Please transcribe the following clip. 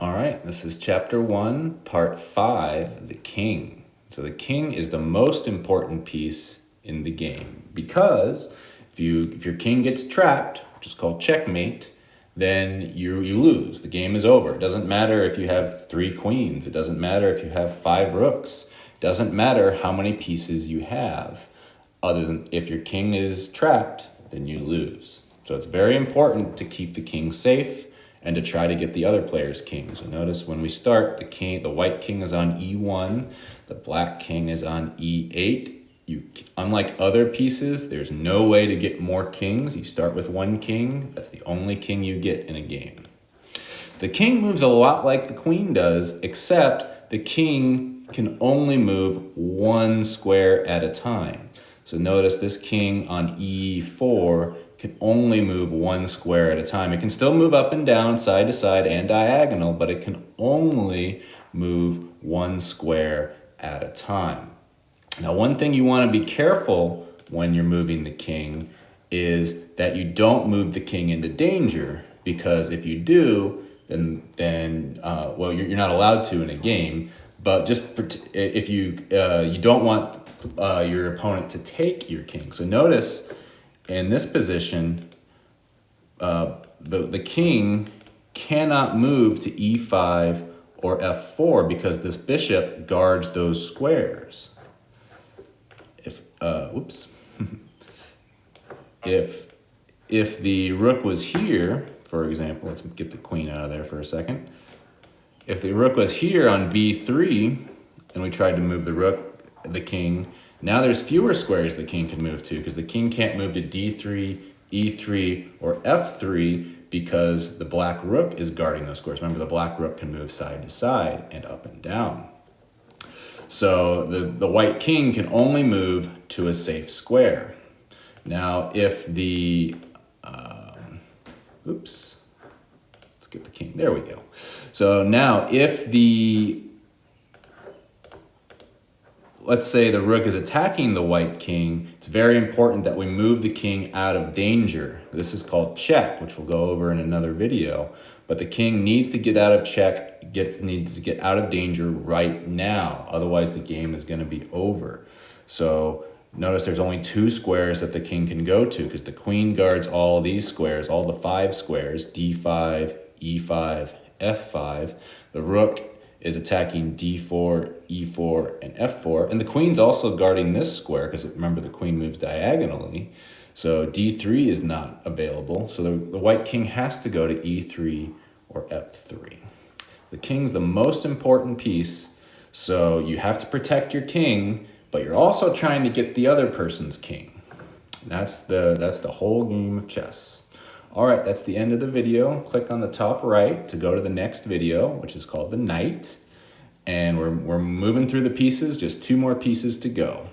All right, this is chapter 1, part 5, the king. So the king is the most important piece in the game because if your king gets trapped, which is called checkmate, then you lose. The game is over. It doesn't matter if you have 3 queens. It doesn't matter if you have 5 rooks. It doesn't matter how many pieces you have. Other than if your king is trapped, then you lose. So it's very important to keep the king safe and to try to get the other player's king. So notice when we start, the white king is on e1, the black king is on e8. Unlike other pieces, there's no way to get more kings. You start with 1 king. That's the only king you get in a game. The king moves a lot like the queen does, except the king can only move 1 square at a time. So notice this king on e4 can only move 1 square at a time. It can still move up and down, side to side, and diagonal, but it can only move 1 square at a time. Now, one thing you want to be careful when you're moving the king is that you don't move the king into danger, because if you do, then well, you're not allowed to in a game. But just if you don't want your opponent to take your king. So notice in this position, the king cannot move to e5 or f4 because this bishop guards those squares. If the rook was here, for example, let's get the queen out of there for a second. If the rook was here on b3 and we tried to move the king, now there's fewer squares the king can move to because the king can't move to d3, e3, or f3 because the black rook is guarding those squares. Remember, the black rook can move side to side and up and down. So the white king can only move to a safe square. Now, if the, let's get the king, there we go. So now if let's say the rook is attacking the white king, it's very important that we move the king out of danger. This is called check, which we'll go over in another video. But the king needs to get out of check, needs to get out of danger right now. Otherwise, the game is going to be over. So notice there's only 2 squares that the king can go to because the queen guards all of these squares, all the 5 squares, d5, e5, f5. The rook is attacking d4, e4, and f4. And the queen's also guarding this square because remember the queen moves diagonally. So d3 is not available. So the white king has to go to e3 or f3. The king's the most important piece. So you have to protect your king, but you're also trying to get the other person's king. That's the whole game of chess. All right, that's the end of the video. Click on the top right to go to the next video, which is called the knight. And we're moving through the pieces, just 2 more pieces to go.